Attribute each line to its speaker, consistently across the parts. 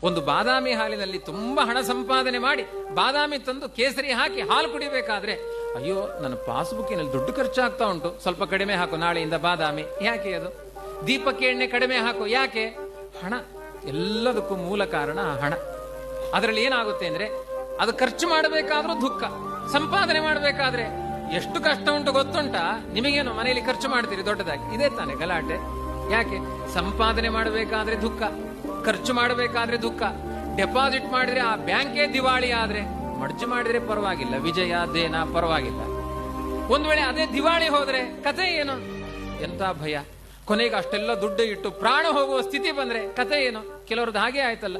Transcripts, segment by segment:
Speaker 1: ಒಂದು ಬಾದಾಮಿ ಹಾಲಿನಲ್ಲಿ ತುಂಬಾ ಹಣ ಸಂಪಾದನೆ ಮಾಡಿ ಬಾದಾಮಿ ತಂದು ಕೇಸರಿ ಹಾಕಿ ಹಾಲು ಕುಡಿಬೇಕಾದ್ರೆ, ಅಯ್ಯೋ ನನ್ನ ಪಾಸ್ಬುಕ್ಕಿನಲ್ಲಿ ದುಡ್ಡು ಖರ್ಚಾಗ್ತಾ ಉಂಟು, ಸ್ವಲ್ಪ ಕಡಿಮೆ ಹಾಕು ನಾಳೆಯಿಂದ ಬಾದಾಮಿ. ಯಾಕೆ ಅದು? ದೀಪಕ್ಕೆ ಎಣ್ಣೆ ಕಡಿಮೆ ಹಾಕು. ಯಾಕೆ? ಹಣ. ಎಲ್ಲದಕ್ಕೂ ಮೂಲ ಕಾರಣ ಹಣ. ಅದರಲ್ಲಿ ಏನಾಗುತ್ತೆ ಅಂದ್ರೆ, ಅದು ಖರ್ಚು ಮಾಡಬೇಕಾದ್ರೂ ದುಃಖ, ಸಂಪಾದನೆ ಮಾಡಬೇಕಾದ್ರೆ ಎಷ್ಟು ಕಷ್ಟ ಉಂಟು ಗೊತ್ತುಂಟಾ? ನಿಮಗೇನು ಮನೆಯಲ್ಲಿ ಖರ್ಚು ಮಾಡ್ತೀರಿ ದೊಡ್ಡದಾಗಿ, ಇದೇ ತಾನೆ ಗಲಾಟೆ. ಯಾಕೆ? ಸಂಪಾದನೆ ಮಾಡಬೇಕಾದ್ರೆ ದುಃಖ, ಖರ್ಚು ಮಾಡಬೇಕಾದ್ರೆ ದುಃಖ. ಡೆಪಾಸಿಟ್ ಮಾಡಿದ್ರೆ ಆ ಬ್ಯಾಂಕೇ ದಿವಾಳಿ ಆದ್ರೆ, ಮರ್ಜು ಮಾಡಿದ್ರೆ ಪರವಾಗಿಲ್ಲ, ವಿಜಯ ದೇನ ಪರವಾಗಿಲ್ಲ. ಒಂದ್ ವೇಳೆ ಅದೇ ದಿವಾಳಿ ಹೋದ್ರೆ ಕತೆ ಏನು? ಎಂತ ಭಯ. ಕೊನೆಗೆ ಅಷ್ಟೆಲ್ಲ ದುಡ್ಡು ಇಟ್ಟು ಪ್ರಾಣ ಹೋಗುವ ಸ್ಥಿತಿ ಬಂದ್ರೆ ಕತೆ ಏನು? ಕೆಲವ್ರದ್ದು ಹಾಗೆ ಆಯ್ತಲ್ಲ.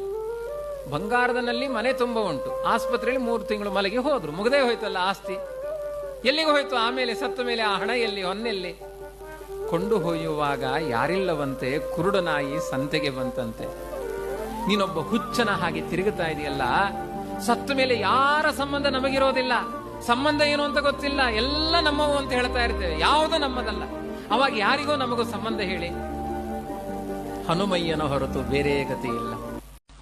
Speaker 1: ಬಂಗಾರದಲ್ಲಿ ಮನೆ ತುಂಬ ಉಂಟು, ಆಸ್ಪತ್ರೆಯಲ್ಲಿ 3 ತಿಂಗಳು ಮಲಗಿ ಹೋದ್ರು, ಮುಗದೇ ಹೋಯ್ತಲ್ಲ ಆಸ್ತಿ. ಎಲ್ಲಿಗೆ ಹೋಯ್ತು ಆಮೇಲೆ? ಸತ್ತ ಮೇಲೆ ಆ ಹಣ ಎಲ್ಲಿ, ಹೊನ್ನೆಲ್ಲಿ? ಕೊಂಡು ಹೊಯ್ಯುವಾಗ ಯಾರಿಲ್ಲವಂತೆ, ಕುರುಡು ನಾಯಿ ಸಂತೆಗೆ ಬಂತಂತೆ. ನೀನೊಬ್ಬ ಹುಚ್ಚನ ಹಾಗೆ ತಿರುಗುತ್ತಾ ಇದೆಯಲ್ಲ, ಸತ್ತ ಮೇಲೆ ಯಾರ ಸಂಬಂಧ ನಮಗಿರೋದಿಲ್ಲ, ಸಂಬಂಧ ಏನು ಅಂತ ಗೊತ್ತಿಲ್ಲ, ಎಲ್ಲ ನಮ್ಮವು ಅಂತ ಹೇಳ್ತಾ ಇರ್ತೇವೆ, ಯಾವುದು ನಮ್ಮದಲ್ಲ. ಅವಾಗ ಯಾರಿಗೋ ನಮಗೂ ಸಂಬಂಧ ಹೇಳಿ? ಹನುಮಯ್ಯನ ಹೊರತು ಬೇರೆ ಗತಿ ಇಲ್ಲ.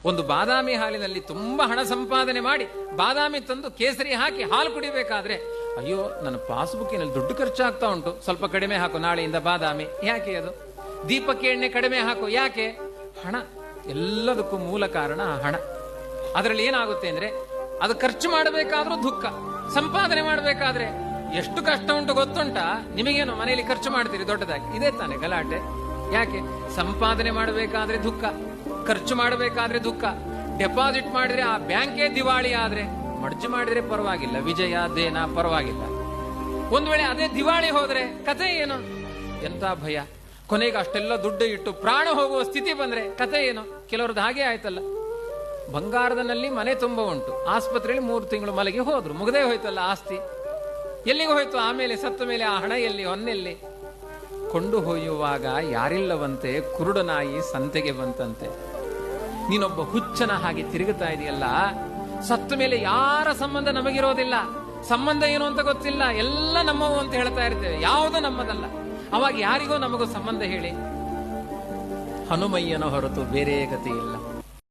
Speaker 1: ಒಂದು ಬಾದಾಮಿ ಹಾಲಿನಲ್ಲಿ ತುಂಬಾ ಹಣ ಸಂಪಾದನೆ ಮಾಡಿ ಬಾದಾಮಿ ತಂದು ಕೇಸರಿ ಹಾಕಿ ಹಾಲು ಕುಡಿಬೇಕಾದ್ರೆ, ಅಯ್ಯೋ ನನ್ನ ಪಾಸ್ಬುಕ್ಕಿನಲ್ಲಿ ದುಡ್ಡು ಖರ್ಚಾಗ್ತಾ ಉಂಟು, ಸ್ವಲ್ಪ ಕಡಿಮೆ ಹಾಕು ನಾಳೆಯಿಂದ ಬಾದಾಮಿ. ಯಾಕೆ ಅದು? ದೀಪಕ್ಕೆ ಎಣ್ಣೆ ಕಡಿಮೆ ಹಾಕು. ಯಾಕೆ? ಹಣ. ಎಲ್ಲದಕ್ಕೂ ಮೂಲ ಕಾರಣ ಹಣ. ಅದರಲ್ಲಿ ಏನಾಗುತ್ತೆ ಅಂದ್ರೆ, ಅದು ಖರ್ಚು ಮಾಡಬೇಕಾದ್ರೂ ದುಃಖ, ಸಂಪಾದನೆ ಮಾಡಬೇಕಾದ್ರೆ ಎಷ್ಟು ಕಷ್ಟ ಉಂಟು ಗೊತ್ತುಂಟಾ? ನಿಮಗೇನು ಮನೆಯಲ್ಲಿ ಖರ್ಚು ಮಾಡ್ತೀರಿ ದೊಡ್ಡದಾಗಿ, ಇದೇ ತಾನೆ ಗಲಾಟೆ. ಯಾಕೆ? ಸಂಪಾದನೆ ಮಾಡಬೇಕಾದ್ರೆ ದುಃಖ, ಖರ್ಚು ಮಾಡಬೇಕಾದ್ರೆ ದುಃಖ. ಡೆಪಾಸಿಟ್ ಮಾಡಿದ್ರೆ ಆ ಬ್ಯಾಂಕೇ ದಿವಾಳಿ ಆದ್ರೆ, ಮರ್ಜು ಮಾಡಿದ್ರೆ ಪರವಾಗಿಲ್ಲ, ವಿಜಯ ದೇನ ಪರವಾಗಿಲ್ಲ. ಒಂದ್ ವೇಳೆ ಅದೇ ದಿವಾಳಿ ಹೋದ್ರೆ ಕತೆ ಏನು? ಎಂತ ಭಯ. ಕೊನೆಗೆ ಅಷ್ಟೆಲ್ಲ ದುಡ್ಡು ಇಟ್ಟು ಪ್ರಾಣ ಹೋಗುವ ಸ್ಥಿತಿ ಬಂದ್ರೆ ಕತೆ ಏನು? ಕೆಲವ್ರದ್ದು ಹಾಗೆ ಆಯ್ತಲ್ಲ. ಬಂಗಾರದಲ್ಲಿ ಮನೆ ತುಂಬ ಉಂಟು, ಆಸ್ಪತ್ರೆಯಲ್ಲಿ 3 ತಿಂಗಳು ಮಲಗಿ ಹೋದ್ರು, ಮುಗದೇ ಹೋಯ್ತಲ್ಲ ಆಸ್ತಿ. ಎಲ್ಲಿಗೆ ಹೋಯ್ತು ಆಮೇಲೆ? ಸತ್ತ ಮೇಲೆ ಆ ಹಣ ಎಲ್ಲಿ, ಹೊನ್ನೆಲ್ಲಿ? ಕೊಂಡು ಹೊಯ್ಯುವಾಗ ಯಾರಿಲ್ಲವಂತೆ, ಕುರುಡು ನಾಯಿ ಸಂತೆಗೆ ಬಂತಂತೆ. ನೀನೊಬ್ಬ ಹುಚ್ಚನ ಹಾಗೆ ತಿರುಗುತ್ತಾ ಇದೆಯಲ್ಲ, ಸತ್ತ ಮೇಲೆ ಯಾರ ಸಂಬಂಧ ನಮಗಿರೋದಿಲ್ಲ, ಸಂಬಂಧ ಏನು ಅಂತ ಗೊತ್ತಿಲ್ಲ, ಎಲ್ಲ ನಮ್ಮವು ಅಂತ ಹೇಳ್ತಾ ಇರ್ತೇವೆ, ಯಾವುದು ನಮ್ಮದಲ್ಲ. ಅವಾಗ ಯಾರಿಗೋ ನಮಗೂ ಸಂಬಂಧ ಹೇಳಿ? ಹನುಮಯ್ಯನ ಹೊರತು ಬೇರೆ ಗತಿ ಇಲ್ಲ.